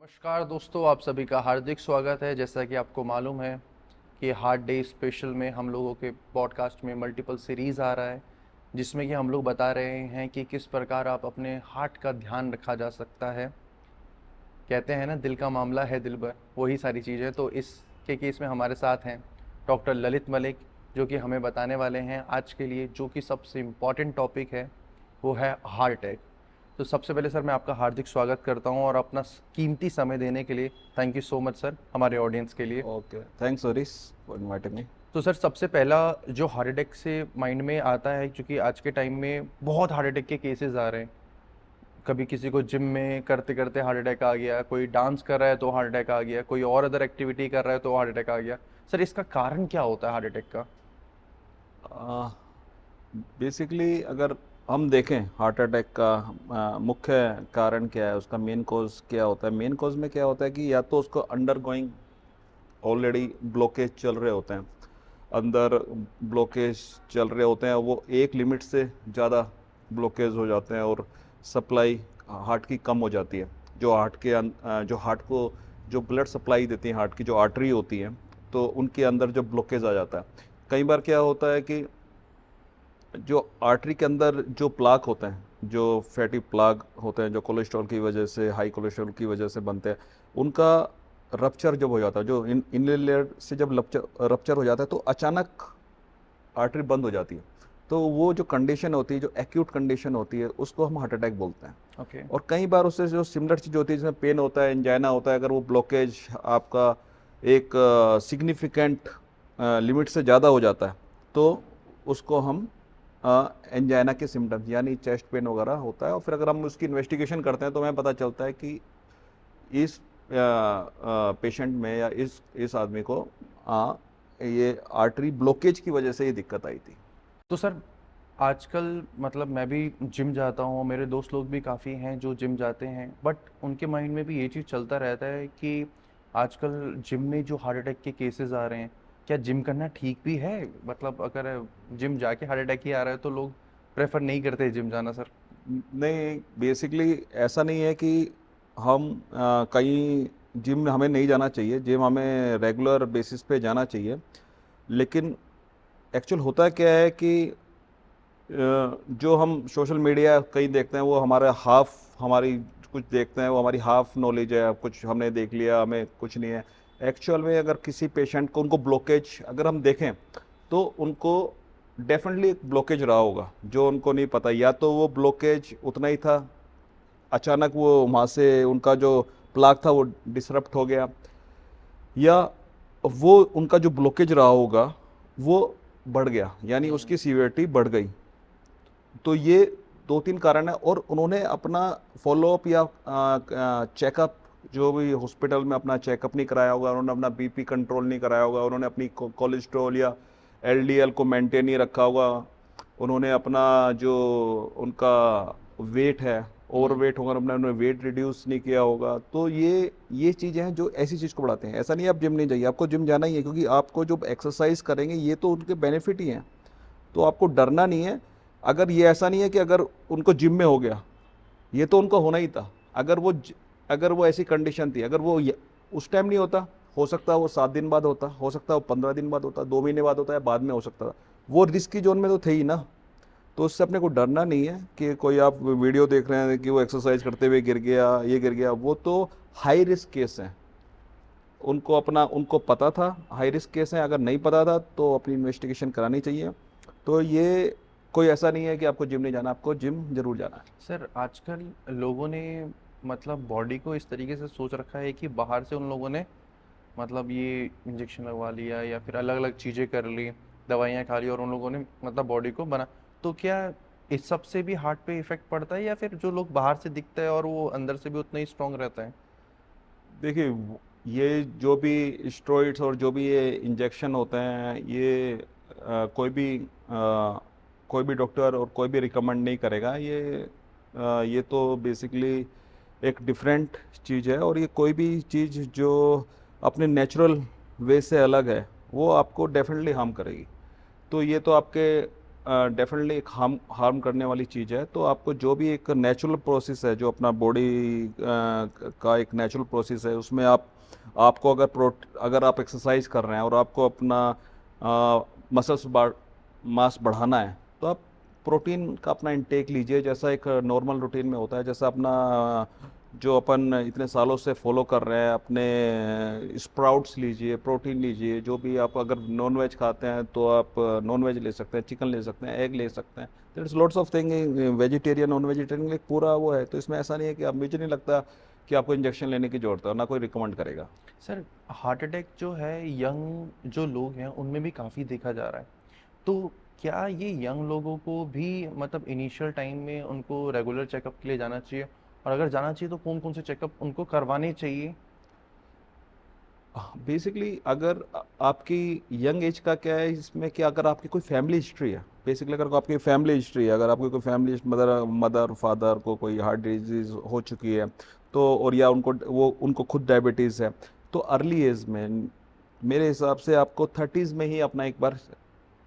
नमस्कार दोस्तों, आप सभी का हार्दिक स्वागत है। जैसा कि आपको मालूम है कि हार्ट डे स्पेशल में हम लोगों के पॉडकास्ट में मल्टीपल सीरीज़ आ रहा है, जिसमें कि हम लोग बता रहे हैं कि किस प्रकार आप अपने हार्ट का ध्यान रखा जा सकता है। कहते हैं ना, दिल का मामला है दिल भर, वही सारी चीज़ें। तो इसके केस में हमारे साथ हैं डॉक्टर ललित मलिक, जो कि हमें बताने वाले हैं आज के लिए जो कि सबसे इम्पॉर्टेंट टॉपिक है, वो है हार्ट अटैक। तो सबसे पहले सर, मैं आपका हार्दिक स्वागत करता हूं और अपना कीमती समय देने के लिए thank you so much sir, हमारे ऑडियंस के लिए। Okay, thanks Harish for inviting me. तो सर, सबसे पहला जो हार्ट अटैक से माइंड में आता है, क्योंकि आज के टाइम में बहुत हार्ट अटैक के केसेस आ रहे हैं। कभी किसी को जिम में करते करते हार्ट अटैक आ गया, कोई डांस कर रहा है तो हार्ट अटैक आ गया, कोई और अदर एक्टिविटी कर रहा है तो हार्ट अटैक आ गया। सर, इसका कारण क्या होता है हार्ट अटैक का? बेसिकली अगर हम देखें हार्ट अटैक का मुख्य कारण क्या है, उसका मेन कॉज क्या होता है। मेन कॉज में क्या होता है कि या तो उसको अंडर गोइंग ऑलरेडी ब्लॉकेज चल रहे होते हैं, अंदर ब्लॉकेज चल रहे होते हैं, वो एक लिमिट से ज़्यादा ब्लॉकेज हो जाते हैं और सप्लाई हार्ट की कम हो जाती है। जो हार्ट के जो हार्ट को जो ब्लड सप्लाई देती है, हार्ट की जो आर्टरी होती है, तो उनके अंदर जो ब्लॉकेज आ जाता है। कई बार क्या होता है कि जो आर्टरी के अंदर जो प्लाक होते हैं, जो फैटी प्लाक होते हैं, जो कोलेस्ट्रॉल की वजह से, हाई कोलेस्ट्रॉल की वजह से बनते हैं, उनका रप्चर जब हो जाता है, जो इनर लेयर से जब रप्चर हो जाता है, तो अचानक आर्टरी बंद हो जाती है। तो वो जो कंडीशन होती है, जो एक्यूट कंडीशन होती है, उसको हम हार्ट अटैक बोलते हैं। ओके। और कई बार उससे जो सिमिलर चीज़ होती है, जिसमें पेन होता है, एंजाइना होता है, अगर वो ब्लॉकेज आपका एक सिग्निफिकेंट लिमिट से ज़्यादा हो जाता है, तो उसको हम एंजाइना के सिम्टम्स यानी चेस्ट पेन वगैरह होता है। और फिर अगर हम उसकी इन्वेस्टिगेशन करते हैं तो हमें पता चलता है कि इस पेशेंट में या इस आदमी को ये आर्टरी ब्लॉकेज की वजह से ये दिक्कत आई थी। तो सर, आजकल मतलब मैं भी जिम जाता हूँ, मेरे दोस्त लोग भी काफ़ी हैं जो जिम जाते हैं, बट उनके माइंड में भी ये चीज़ चलता रहता है कि आजकल जिम में जो हार्ट अटैक के केसेस आ रहे हैं, क्या जिम करना ठीक भी है? मतलब अगर जिम जाके हार्ट अटैक ही आ रहा है तो लोग प्रेफर नहीं करते जिम जाना सर। नहीं, बेसिकली ऐसा नहीं है कि हम कहीं जिम हमें नहीं जाना चाहिए, जिम हमें रेगुलर बेसिस पे जाना चाहिए। लेकिन एक्चुअल होता क्या है कि जो हम सोशल मीडिया कहीं देखते हैं, वो हमारा हाफ हमारी कुछ देखते हैं, वो हमारी हाफ नॉलेज है, कुछ हमने देख लिया, हमें कुछ नहीं है। एक्चुअल में अगर किसी पेशेंट को उनको ब्लॉकेज अगर हम देखें, तो उनको डेफिनेटली एक ब्लॉकेज रहा होगा जो उनको नहीं पता। या तो वो ब्लॉकेज उतना ही था, अचानक वो वहाँ से उनका जो प्लाक था वो डिसरप्ट हो गया, या वो उनका जो ब्लॉकेज रहा होगा वो बढ़ गया, यानी उसकी सीवियरिटी बढ़ गई। तो ये दो तीन कारण है। और उन्होंने अपना फॉलोअप या चेकअप, जो भी हॉस्पिटल में अपना चेकअप नहीं कराया होगा, उन्होंने अपना बीपी कंट्रोल नहीं कराया होगा, उन्होंने अपनी कोलेस्ट्रॉल या एलडीएल को मेंटेन नहीं रखा होगा, उन्होंने अपना जो उनका वेट है, ओवरवेट होगा, उन्होंने वेट रिड्यूस नहीं किया होगा। तो ये चीज़ें हैं जो ऐसी चीज़ को बढ़ाते हैं। ऐसा नहीं आप जिम नहीं जाइए, आपको जिम जाना ही है, क्योंकि आपको जो एक्सरसाइज करेंगे ये तो उनके बेनिफिट ही हैं। तो आपको डरना नहीं है। अगर ये ऐसा नहीं है कि अगर उनको जिम में हो गया, ये तो उनको होना ही था। अगर वो ऐसी कंडीशन थी, अगर वो उस टाइम नहीं होता, हो सकता है वो 7 दिन बाद होता, हो सकता है वो 15 दिन बाद होता, 2 महीने बाद होता है, बाद में हो सकता था। वो रिस्क की जोन में तो थे ही ना। तो उससे अपने को डरना नहीं है कि कोई आप वीडियो देख रहे हैं कि वो एक्सरसाइज करते हुए गिर गया, ये गिर गया, वो तो हाई रिस्क केस हैं। उनको पता था हाई रिस्क केस है, अगर नहीं पता था तो अपनी इन्वेस्टिगेशन करानी चाहिए। तो ये कोई ऐसा नहीं है कि आपको जिम नहीं जाना, आपको जिम जरूर जाना है। सर, आजकल लोगों ने मतलब बॉडी को इस तरीके से सोच रखा है कि बाहर से उन लोगों ने मतलब ये इंजेक्शन लगवा लिया या फिर अलग अलग चीज़ें कर ली, दवाइयाँ खा ली और उन लोगों ने मतलब बॉडी को बना। तो क्या इस सब से भी हार्ट पे इफेक्ट पड़ता है, या फिर जो लोग बाहर से दिखता है और वो अंदर से भी उतना ही स्ट्रांग रहता है? देखिए, ये जो भी स्टेरॉइड्स और जो भी ये इंजेक्शन होते हैं, ये कोई भी डॉक्टर और कोई भी रिकमेंड नहीं करेगा। ये तो बेसिकली एक डिफरेंट चीज़ है। और ये कोई भी चीज़ जो अपने नेचुरल वे से अलग है, वो आपको डेफिनेटली हार्म करेगी। तो ये तो आपके डेफिनेटली एक हार्म करने वाली चीज़ है। तो आपको जो भी एक नेचुरल प्रोसेस है, जो अपना बॉडी का एक नेचुरल प्रोसेस है, उसमें आपको अगर आप एक्सरसाइज कर रहे हैं और आपको अपना मसल्स मास बढ़ाना है, तो आप प्रोटीन का अपना इंटेक लीजिए, जैसा एक नॉर्मल रूटीन में होता है। जैसा अपना जो अपन इतने सालों से फॉलो कर रहे हैं, अपने स्प्राउट्स लीजिए, प्रोटीन लीजिए। जो भी आप अगर नॉन वेज खाते हैं तो आप नॉन वेज ले सकते हैं, चिकन ले सकते हैं, एग ले सकते हैं। There is lots of thing, vegetarian non vegetarian पूरा वो है। तो इसमें ऐसा नहीं है कि मुझे नहीं लगता कि आपको इंजेक्शन लेने की जरूरत है, और ना कोई रिकमेंड करेगा। सर, हार्ट अटैक जो है यंग जो लोग हैं उनमें भी काफ़ी देखा जा रहा है, तो क्या ये यंग लोगों को भी मतलब इनिशियल टाइम में उनको रेगुलर चेकअप के लिए जाना चाहिए, और अगर जाना चाहिए तो कौन कौन से चेकअप उनको करवाने चाहिए? बेसिकली अगर आपकी यंग एज का क्या है इसमें, कि अगर आपकी कोई फैमिली हिस्ट्री है, बेसिकली अगर आपकी फैमिली हिस्ट्री है, अगर आपकी कोई फैमिली मदर फादर को कोई हार्ट डिजीज हो चुकी है, तो और या उनको खुद डायबिटीज़ है, तो अर्ली एज में मेरे हिसाब से आपको 30s में ही अपना एक बार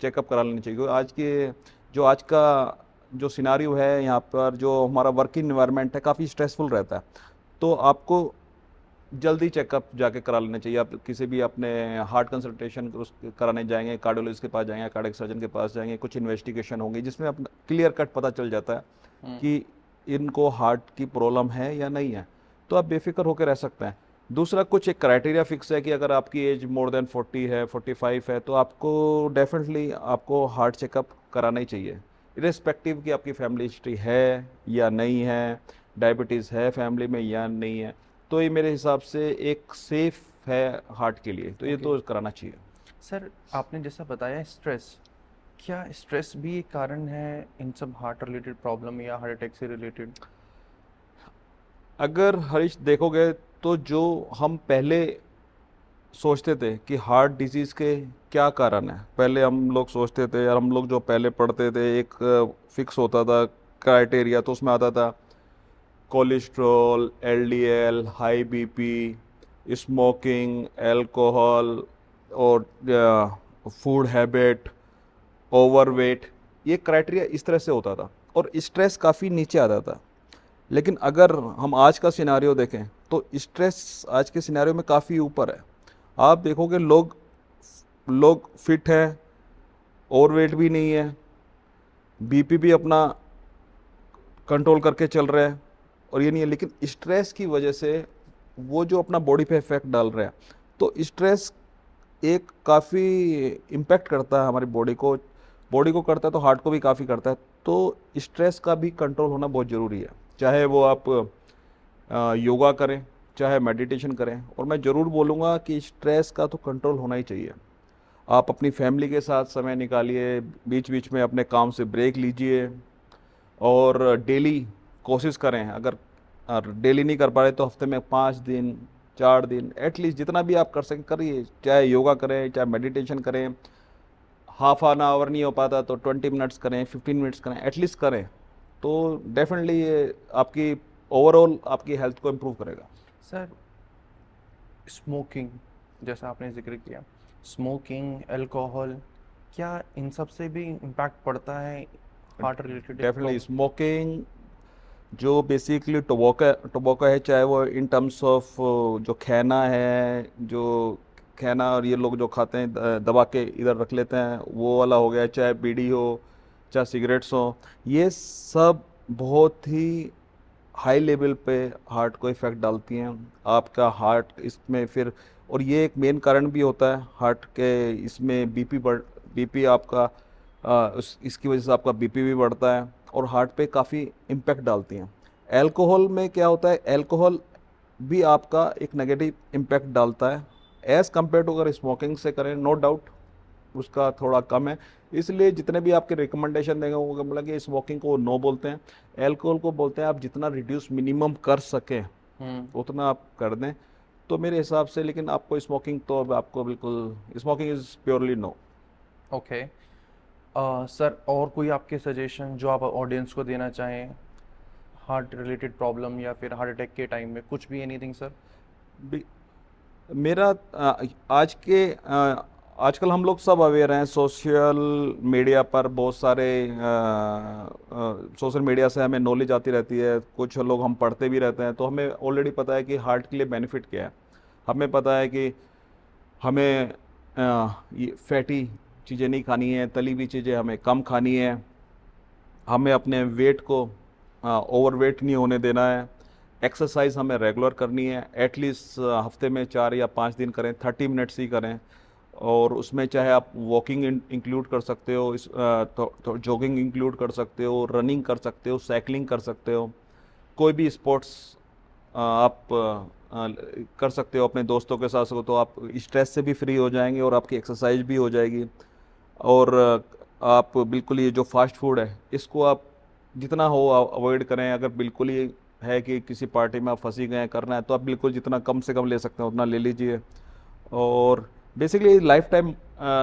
चेकअप करा लेनी चाहिए। क्योंकि आज का जो सिनारियो है यहाँ पर, जो हमारा वर्किंग इन्वायरमेंट है, काफ़ी स्ट्रेसफुल रहता है। तो आपको जल्दी चेकअप जाके करा लेना चाहिए। आप किसी भी अपने हार्ट कंसल्टेशन कराने जाएंगे, कार्डियोलॉजिस्ट के पास जाएंगे, कार्डियक सर्जन के पास जाएंगे, कुछ इन्वेस्टिगेशन होंगी जिसमें अपना क्लियर कट पता चल जाता है कि इनको हार्ट की प्रॉब्लम है या नहीं है। तो आप बेफिक्र होकर रह सकते हैं। दूसरा, कुछ एक क्राइटेरिया फिक्स है कि अगर आपकी एज मोर देन 40 है, 45 है, तो आपको डेफिनेटली आपको हार्ट चेकअप कराना ही चाहिए, इरेस्पेक्टिव कि आपकी फैमिली हिस्ट्री है या नहीं है, डायबिटीज़ है फैमिली में या नहीं है। तो ये मेरे हिसाब से एक सेफ है हार्ट के लिए, तो ये ओके तो कराना चाहिए। सर, आपने जैसा बताया स्ट्रेस, क्या स्ट्रेस भी एक कारण है इन सब हार्ट रिलेटेड प्रॉब्लम या हार्ट अटैक से रिलेटेड? अगर हरीश देखोगे, तो जो हम पहले सोचते थे कि हार्ट डिजीज़ के क्या कारण है, पहले हम लोग सोचते थे, और हम लोग जो पहले पढ़ते थे, एक फिक्स होता था क्राइटेरिया। तो उसमें आता था cholesterol, LDL, high BP, smoking, alcohol, और फूड हैबिट, ओवरवेट। ये क्राइटेरिया इस तरह से होता था, और स्ट्रेस काफ़ी नीचे आता था। लेकिन अगर हम आज का सिनारियो देखें, तो स्ट्रेस आज के सिनारियो में काफ़ी ऊपर है। आप देखोगे लोग लोग फिट हैं, ओवरवेट भी नहीं है, बीपी भी अपना कंट्रोल करके चल रहे हैं, और ये नहीं है। लेकिन स्ट्रेस की वजह से वो जो अपना बॉडी पे इफेक्ट डाल रहे हैं, तो स्ट्रेस एक काफ़ी इम्पेक्ट करता है हमारी बॉडी को करता है, तो हार्ट को भी काफ़ी करता है। तो स्ट्रेस का भी कंट्रोल होना बहुत ज़रूरी है, चाहे वो आप योगा करें, चाहे मेडिटेशन करें। और मैं ज़रूर बोलूँगा कि स्ट्रेस का तो कंट्रोल होना ही चाहिए। आप अपनी फैमिली के साथ समय निकालिए, बीच बीच में अपने काम से ब्रेक लीजिए, और डेली कोशिश करें। अगर डेली नहीं कर पा रहे तो हफ्ते में 5 दिन, 4 दिन एटलीस्ट, जितना भी आप कर सकें करिए। चाहे योगा करें, चाहे मेडिटेशन करें, हाफ एन आवर नहीं हो पाता तो 20 मिनट्स करें, 15 मिनट्स करें, एटलीस्ट करें। तो डेफिनेटली ये आपकी ओवरऑल आपकी हेल्थ को इम्प्रूव करेगा। सर, स्मोकिंग जैसा आपने जिक्र किया, स्मोकिंग, अल्कोहल, क्या इन सब से भी इम्पैक्ट पड़ता है heart related definitely problem? Smoking जो बेसिकली टोबैको है, चाहे वो इन टर्म्स ऑफ जो खैना है, जो खैना और ये लोग जो खाते हैं दबा के इधर रख लेते हैं, वो वाला हो गया, चाहे बीड़ी हो, चाहे सिगरेट्स हो, ये सब बहुत ही हाई लेवल पे हार्ट को इफ़ेक्ट डालती हैं। आपका हार्ट इसमें फिर, और ये एक मेन कारण भी होता है हार्ट के इसमें बीपी आपका इसकी वजह से आपका बीपी भी बढ़ता है, और हार्ट पे काफ़ी इम्पेक्ट डालती हैं। अल्कोहल में क्या होता है, अल्कोहल भी आपका एक नेगेटिव इम्पेक्ट डालता है एज़ कम्पेयर टू अगर स्मोकिंग से करें, नो डाउट उसका थोड़ा कम है। इसलिए जितने भी आपके रिकमेंडेशन देंगे वो मतलब कि स्मोकिंग को नो बोलते हैं, अल्कोहल को बोलते हैं आप जितना रिड्यूस मिनिमम कर सकें उतना आप कर दें। तो मेरे हिसाब से, लेकिन आपको स्मोकिंग तो अब आपको बिल्कुल, smoking is purely no. Okay sir, और कोई आपके सजेशन जो आप ऑडियंस को देना चाहें हार्ट रिलेटेड प्रॉब्लम या फिर हार्ट अटैक के टाइम में, कुछ भी, एनीथिंग सर? मेरा आज के आजकल हम लोग सब अवेयर हैं, सोशल मीडिया पर बहुत सारे सोशल मीडिया से हमें नॉलेज आती रहती है, कुछ लोग हम पढ़ते भी रहते हैं, तो हमें ऑलरेडी पता है कि हार्ट के लिए बेनिफिट क्या है। हमें पता है कि हमें ये फैटी चीज़ें नहीं खानी है, तली हुई चीज़ें हमें कम खानी है, हमें अपने वेट को ओवरवेट नहीं होने देना है, एक्सरसाइज हमें रेगुलर करनी है, एटलीस्ट हफ्ते में 4 या 5 दिन करें, 30 मिनट्स ही करें, और उसमें चाहे आप वॉकिंग इंक्लूड कर सकते हो, तो जॉगिंग इंक्लूड कर सकते हो, रनिंग कर सकते हो, साइकिलिंग कर सकते हो, कोई भी स्पोर्ट्स आप कर सकते हो अपने दोस्तों के साथ, तो आप स्ट्रेस से भी फ्री हो जाएंगे और आपकी एक्सरसाइज भी हो जाएगी। और आप बिल्कुल ये जो फास्ट फूड है इसको आप जितना हो अवॉइड करें। अगर बिल्कुल ही है कि किसी पार्टी में आप फंसी गए हैं, करना है, तो आप बिल्कुल जितना कम से कम ले सकते हैं उतना ले लीजिए। और बेसिकली लाइफ टाइम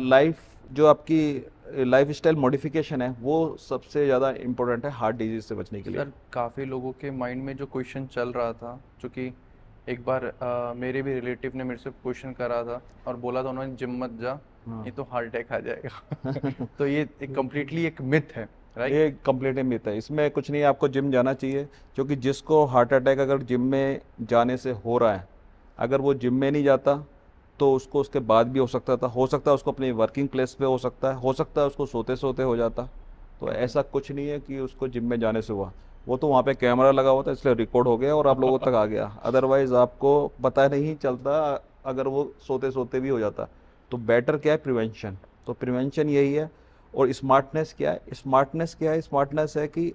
लाइफ जो आपकी लाइफ स्टाइल मॉडिफिकेशन है वो सबसे ज़्यादा इम्पोर्टेंट है हार्ट डिजीज से बचने के लिए। सर काफ़ी लोगों के माइंड में जो क्वेश्चन चल रहा था, चूँकि एक बार मेरे भी रिलेटिव ने मेरे से क्वेश्चन करा था और बोला था उन्होंने, जिम मत जा, हाँ। नहीं तो हार्ट अटैक आ जाएगा। तो ये एक कम्प्लीटली एक मिथ है, राइट? ये कंप्लीट मिथ है, इसमें कुछ नहीं है, आपको जिम जाना चाहिए, क्योंकि जिसको हार्ट अटैक अगर जिम में जाने से हो रहा है, अगर वो जिम में नहीं जाता तो उसको उसके बाद भी हो सकता था, हो सकता है उसको अपनी वर्किंग प्लेस पे हो सकता है उसको सोते सोते हो जाता। तो ऐसा कुछ नहीं है कि उसको जिम में जाने से हुआ, वो तो वहाँ पे कैमरा लगा हुआ था इसलिए रिकॉर्ड हो गया और आप लोगों तक आ गया, अदरवाइज आपको पता नहीं चलता अगर वो सोते सोते भी हो जाता। तो बेटर क्या है, प्रिवेंशन। तो प्रिवेंशन यही है। और स्मार्टनेस क्या है, स्मार्टनेस है कि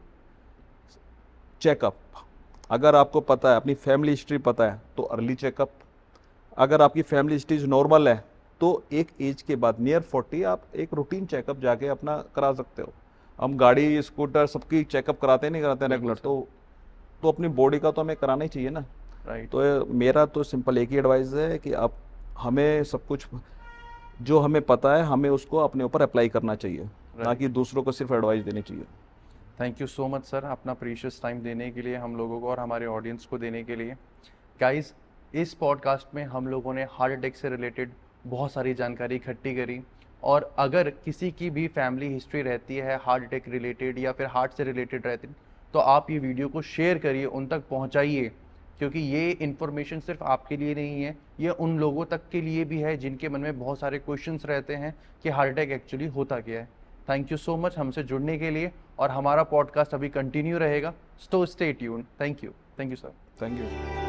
चेकअप, अगर आपको पता है, अपनी फैमिली हिस्ट्री पता है, तो अर्ली चेकअप। अगर आपकी फैमिली हिस्ट्री नॉर्मल है तो एक एज के बाद नियर 40 आप एक रूटीन चेकअप जाके अपना करा सकते हो। हम गाड़ी स्कूटर सबकी चेकअप कराते नहीं कराते रेगुलर, तो अपनी बॉडी का तो हमें कराना ही चाहिए ना। राइट। तो मेरा तो सिंपल एक ही एडवाइस है कि आप हमें सब कुछ जो हमें पता है हमें उसको अपने ऊपर अप्लाई करना चाहिए, ना कि दूसरों को सिर्फ एडवाइस देनी चाहिए। Thank you so much sir, अपना प्रीशियस टाइम देने के लिए हम लोगों को और हमारे ऑडियंस को देने के लिए। गाइस, इस पॉडकास्ट में हम लोगों ने हार्ट अटैक से रिलेटेड बहुत सारी जानकारी इकट्ठी करी, और अगर किसी की भी फैमिली हिस्ट्री रहती है हार्ट अटैक रिलेटेड या फिर हार्ट से रिलेटेड रहती, तो आप ये वीडियो को शेयर करिए, उन तक पहुंचाइए, क्योंकि ये इन्फॉर्मेशन सिर्फ आपके लिए नहीं है, ये उन लोगों तक के लिए भी है जिनके मन में बहुत सारे क्वेश्चंस रहते हैं कि हार्ट अटैक एक्चुअली होता क्या है। थैंक यू सो मच हमसे जुड़ने के लिए, और हमारा पॉडकास्ट अभी कंटिन्यू रहेगा, stay tuned. Thank you sir. Thank you.